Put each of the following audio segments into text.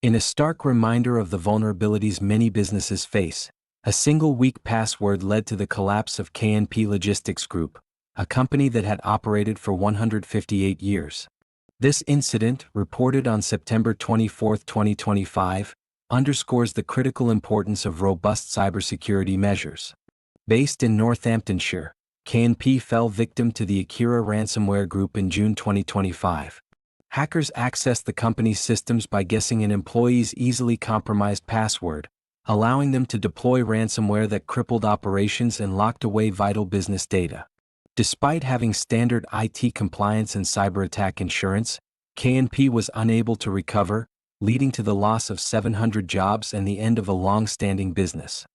In a stark reminder of the vulnerabilities many businesses face, a single weak password led to the collapse of KNP Logistics Group, a company that had operated for 158 years. This incident, reported on September 24, 2025, underscores the critical importance of robust cybersecurity measures. Based in Northamptonshire, KNP fell victim to the Akira ransomware group in June 2025. Hackers accessed the company's systems by guessing an employee's easily compromised password, allowing them to deploy ransomware that crippled operations and locked away vital business data. Despite having standard IT compliance and cyberattack insurance, KNP was unable to recover, leading to the loss of 700 jobs and the end of a long-standing business.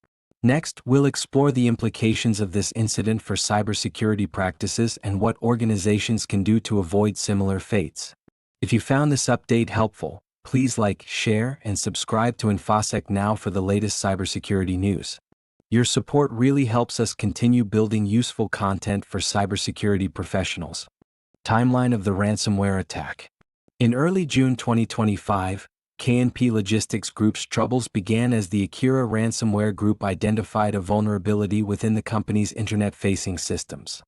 Next, we'll explore the implications of this incident for cybersecurity practices and what organizations can do to avoid similar fates. If you found this update helpful, please like, share, and subscribe to InfoSec Now for the latest cybersecurity news. Your support really helps us continue building useful content for cybersecurity professionals. Timeline of the ransomware attack. In early June 2025, KNP Logistics Group's troubles began as the Akira ransomware group identified a vulnerability within the company's internet-facing systems.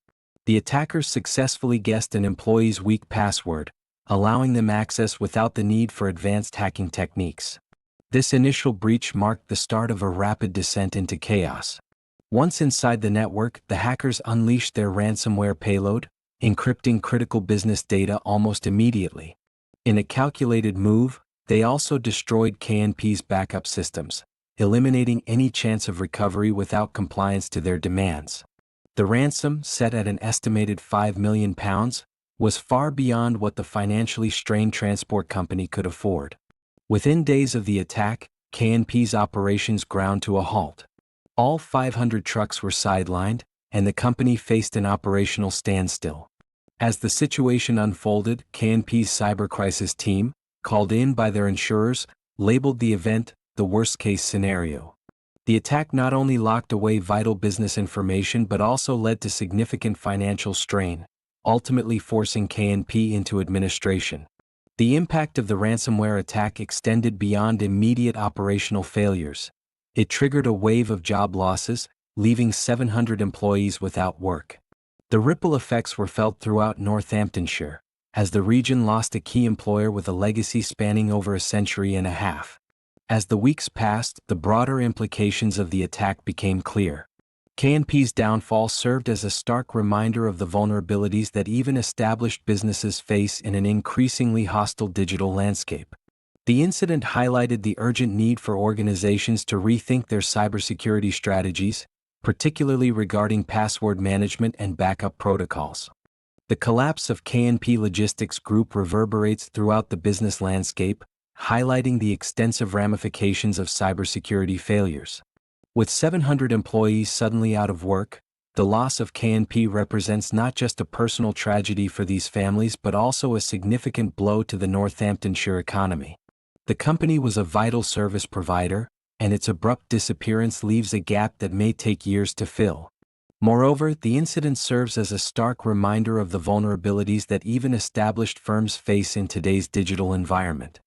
The attackers successfully guessed an employee's weak password, allowing them access without the need for advanced hacking techniques. This initial breach marked the start of a rapid descent into chaos. Once inside the network, the hackers unleashed their ransomware payload, encrypting critical business data almost immediately. In a calculated move, they also destroyed KNP's backup systems, eliminating any chance of recovery without compliance to their demands. The ransom, set at an estimated £5 million, was far beyond what the financially strained transport company could afford. Within days of the attack, KNP's operations ground to a halt. All 500 trucks were sidelined, and the company faced an operational standstill. As the situation unfolded, KNP's cyber crisis team, called in by their insurers, labeled the event the worst-case scenario. The attack not only locked away vital business information but also led to significant financial strain, ultimately forcing KNP into administration. The impact of the ransomware attack extended beyond immediate operational failures. It triggered a wave of job losses, leaving 700 employees without work. The ripple effects were felt throughout Northamptonshire, as the region lost a key employer with a legacy spanning over a century and a half. As the weeks passed, the broader implications of the attack became clear. KNP's downfall served as a stark reminder of the vulnerabilities that even established businesses face in an increasingly hostile digital landscape. The incident highlighted the urgent need for organizations to rethink their cybersecurity strategies, particularly regarding password management and backup protocols. The collapse of KNP Logistics Group reverberates throughout the business landscape, highlighting the extensive ramifications of cybersecurity failures. With 700 employees suddenly out of work, the loss of KNP represents not just a personal tragedy for these families but also a significant blow to the Northamptonshire economy. The company was a vital service provider, and its abrupt disappearance leaves a gap that may take years to fill. Moreover, the incident serves as a stark reminder of the vulnerabilities that even established firms face in today's digital environment.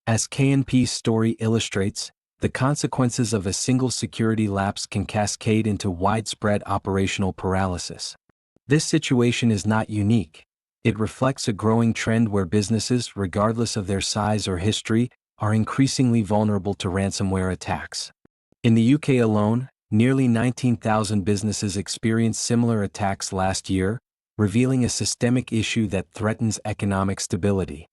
As KNP's story illustrates, the consequences of a single security lapse can cascade into widespread operational paralysis. This situation is not unique. It reflects a growing trend where businesses, regardless of their size or history, are increasingly vulnerable to ransomware attacks. In the UK alone, nearly 19,000 businesses experienced similar attacks last year, revealing a systemic issue that threatens economic stability.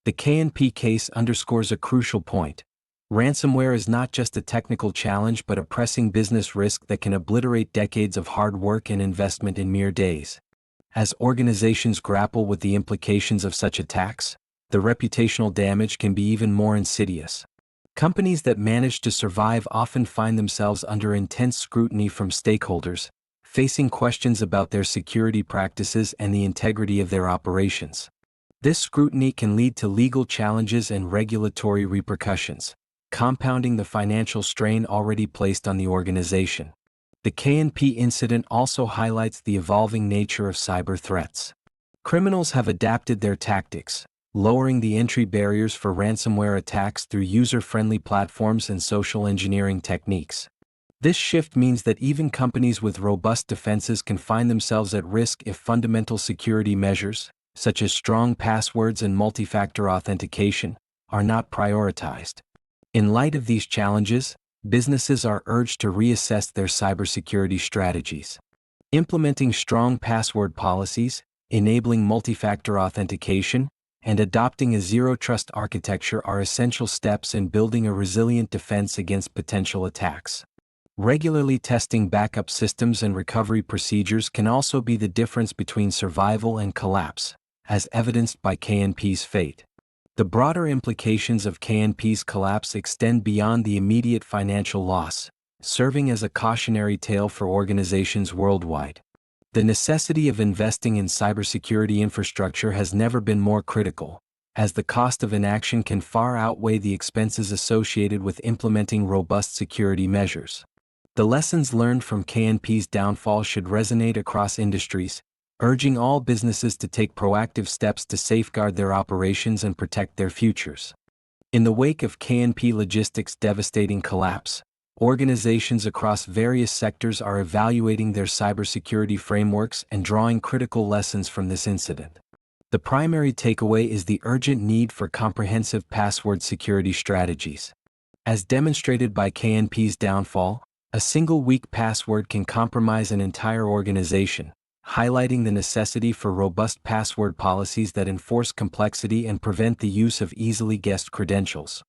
The KNP case underscores a crucial point. Ransomware is not just a technical challenge but a pressing business risk that can obliterate decades of hard work and investment in mere days. As organizations grapple with the implications of such attacks, the reputational damage can be even more insidious. Companies that manage to survive often find themselves under intense scrutiny from stakeholders, facing questions about their security practices and the integrity of their operations. This scrutiny can lead to legal challenges and regulatory repercussions, compounding the financial strain already placed on the organization. The KNP incident also highlights the evolving nature of cyber threats. Criminals have adapted their tactics, lowering the entry barriers for ransomware attacks through user-friendly platforms and social engineering techniques. This shift means that even companies with robust defenses can find themselves at risk if fundamental security measures, such as strong passwords and multi-factor authentication, are not prioritized. In light of these challenges, businesses are urged to reassess their cybersecurity strategies. Implementing strong password policies, enabling multi-factor authentication, and adopting a zero-trust architecture are essential steps in building a resilient defense against potential attacks. Regularly testing backup systems and recovery procedures can also be the difference between survival and collapse, as evidenced by KNP's fate. The broader implications of KNP's collapse extend beyond the immediate financial loss, serving as a cautionary tale for organizations worldwide. The necessity of investing in cybersecurity infrastructure has never been more critical, as the cost of inaction can far outweigh the expenses associated with implementing robust security measures. The lessons learned from KNP's downfall should resonate across industries, urging all businesses to take proactive steps to safeguard their operations and protect their futures. In the wake of KNP Logistics' devastating collapse, organizations across various sectors are evaluating their cybersecurity frameworks and drawing critical lessons from this incident. The primary takeaway is the urgent need for comprehensive password security strategies. As demonstrated by KNP's downfall, a single weak password can compromise an entire organization, highlighting the necessity for robust password policies that enforce complexity and prevent the use of easily guessed credentials.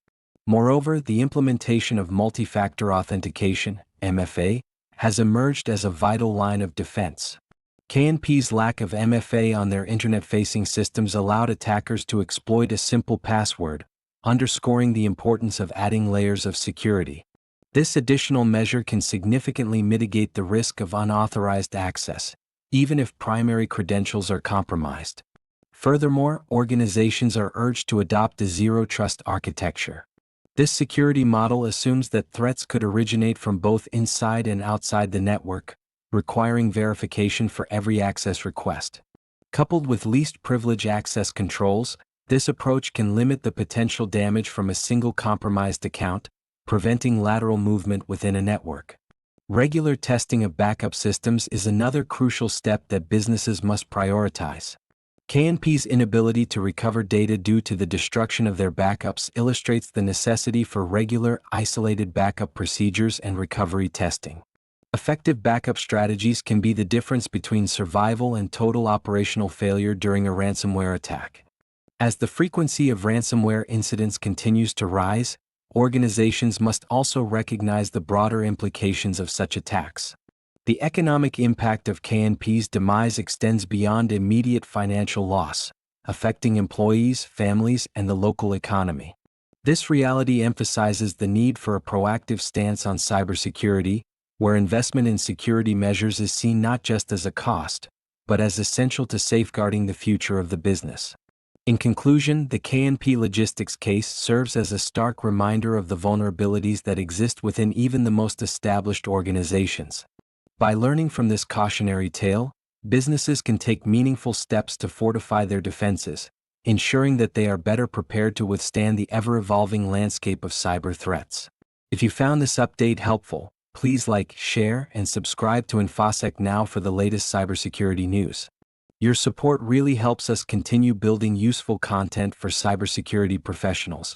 Moreover, the implementation of multi-factor authentication, MFA, has emerged as a vital line of defense. KNP's lack of MFA on their internet-facing systems allowed attackers to exploit a simple password, underscoring the importance of adding layers of security. This additional measure can significantly mitigate the risk of unauthorized access, even if primary credentials are compromised. Furthermore, organizations are urged to adopt a zero-trust architecture. This security model assumes that threats could originate from both inside and outside the network, requiring verification for every access request. Coupled with least privilege access controls, this approach can limit the potential damage from a single compromised account, preventing lateral movement within a network. Regular testing of backup systems is another crucial step that businesses must prioritize. KNP's inability to recover data due to the destruction of their backups illustrates the necessity for regular, isolated backup procedures and recovery testing. Effective backup strategies can be the difference between survival and total operational failure during a ransomware attack. As the frequency of ransomware incidents continues to rise, organizations must also recognize the broader implications of such attacks. The economic impact of KNP's demise extends beyond immediate financial loss, affecting employees, families, and the local economy. This reality emphasizes the need for a proactive stance on cybersecurity, where investment in security measures is seen not just as a cost, but as essential to safeguarding the future of the business. In conclusion, the KNP Logistics case serves as a stark reminder of the vulnerabilities that exist within even the most established organizations. By learning from this cautionary tale, businesses can take meaningful steps to fortify their defenses, ensuring that they are better prepared to withstand the ever-evolving landscape of cyber threats. If you found this update helpful, please like, share, and subscribe to InfoSec Now for the latest cybersecurity news. Your support really helps us continue building useful content for cybersecurity professionals.